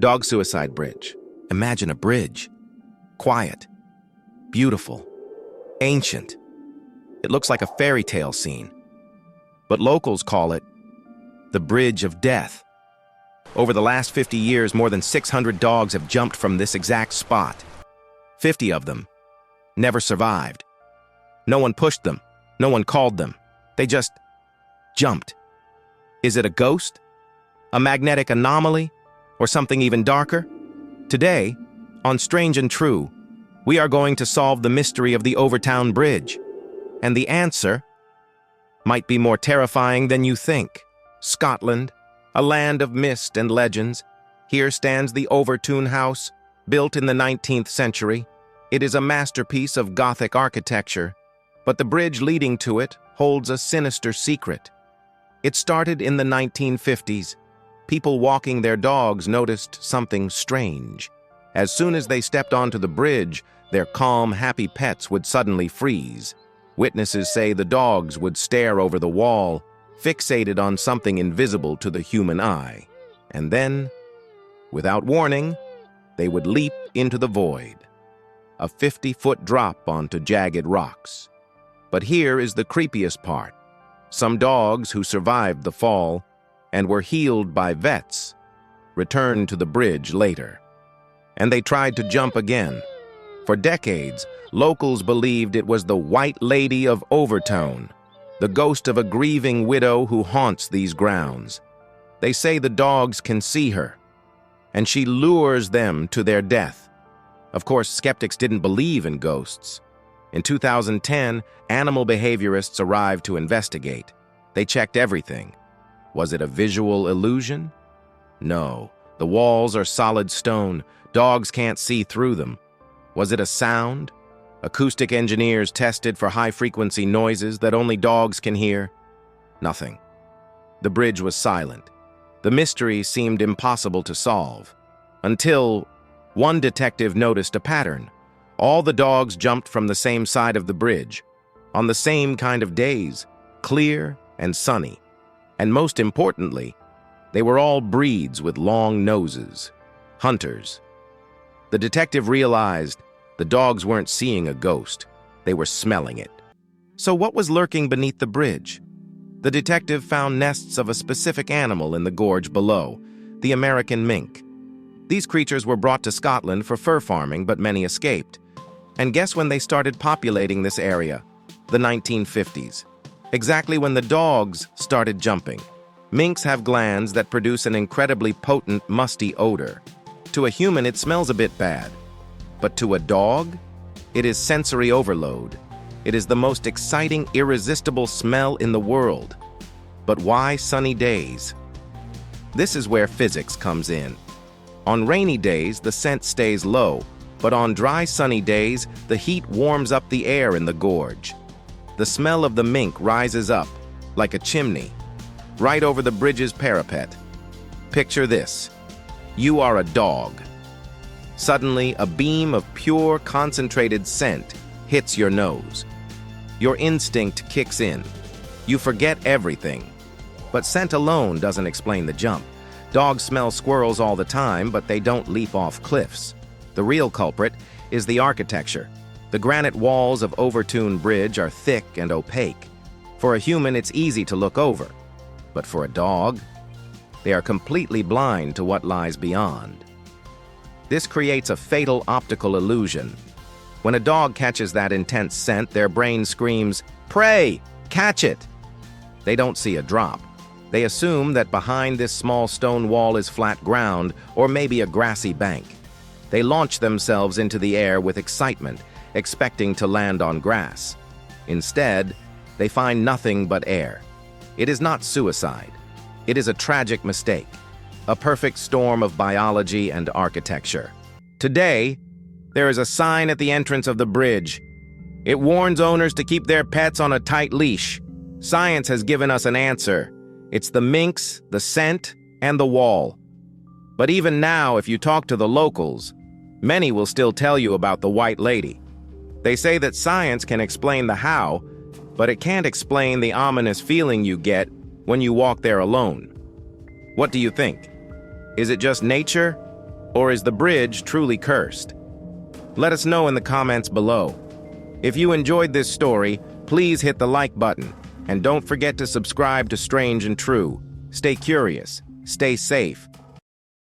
Dog suicide bridge. Imagine a bridge. Quiet. Beautiful. Ancient. It looks like a fairy tale scene. But locals call it the Bridge of Death. Over the last 50 years, more than 600 dogs have jumped from this exact spot. 50 of them never survived. No one pushed them. No one called them. They just jumped. Is it a ghost? A magnetic anomaly? Or something even darker? Today, on Strange and True, we are going to solve the mystery of the Overtoun Bridge. And the answer might be more terrifying than you think. Scotland, a land of mist and legends. Here stands the Overtoun House, built in the 19th century. It is a masterpiece of Gothic architecture, but the bridge leading to it holds a sinister secret. It started in the 1950s. People walking their dogs noticed something strange. As soon as they stepped onto the bridge, their calm, happy pets would suddenly freeze. Witnesses say the dogs would stare over the wall, fixated on something invisible to the human eye. And then, without warning, they would leap into the void. A 50-foot drop onto jagged rocks. But here is the creepiest part. Some dogs who survived the fall and were healed by vets returned to the bridge later. And they tried to jump again. For decades, locals believed it was the White Lady of Overtoun, the ghost of a grieving widow who haunts these grounds. They say the dogs can see her, and she lures them to their death. Of course, skeptics didn't believe in ghosts. In 2010, animal behaviorists arrived to investigate. They checked everything. Was it a visual illusion? No. The walls are solid stone. Dogs can't see through them. Was it a sound? Acoustic engineers tested for high-frequency noises that only dogs can hear. Nothing. The bridge was silent. The mystery seemed impossible to solve. Until one detective noticed a pattern. All the dogs jumped from the same side of the bridge, on the same kind of days, clear and sunny. And most importantly, they were all breeds with long noses, hunters. The detective realized the dogs weren't seeing a ghost, they were smelling it. So what was lurking beneath the bridge? The detective found nests of a specific animal in the gorge below, the American mink. These creatures were brought to Scotland for fur farming, but many escaped. And guess when they started populating this area? The 1950s. Exactly when the dogs started jumping. Minks have glands that produce an incredibly potent, musty odor. To a human, it smells a bit bad. But to a dog, it is sensory overload. It is the most exciting, irresistible smell in the world. But why sunny days? This is where physics comes in. On rainy days, the scent stays low, but on dry, sunny days, the heat warms up the air in the gorge. The smell of the mink rises up, like a chimney, right over the bridge's parapet. Picture this. You are a dog. Suddenly, a beam of pure, concentrated scent hits your nose. Your instinct kicks in. You forget everything. But scent alone doesn't explain the jump. Dogs smell squirrels all the time, but they don't leap off cliffs. The real culprit is the architecture. The granite walls of Overtoun Bridge are thick and opaque. For a human, it's easy to look over. But for a dog, they are completely blind to what lies beyond. This creates a fatal optical illusion. When a dog catches that intense scent, their brain screams, "Prey! Catch it!" They don't see a drop. They assume that behind this small stone wall is flat ground or maybe a grassy bank. They launch themselves into the air with excitement, expecting to land on grass. Instead, they find nothing but air. It is not suicide. It is a tragic mistake, a perfect storm of biology and architecture. Today, there is a sign at the entrance of the bridge. It warns owners to keep their pets on a tight leash. Science has given us an answer. It's the minks, the scent, and the wall. But even now, if you talk to the locals, many will still tell you about the White Lady. They say that science can explain the how, but it can't explain the ominous feeling you get when you walk there alone. What do you think? Is it just nature, Or is the bridge truly cursed? Let us know in the comments below. If you enjoyed this story, please hit the like button, and don't forget to subscribe to Strange and True. Stay curious, stay safe,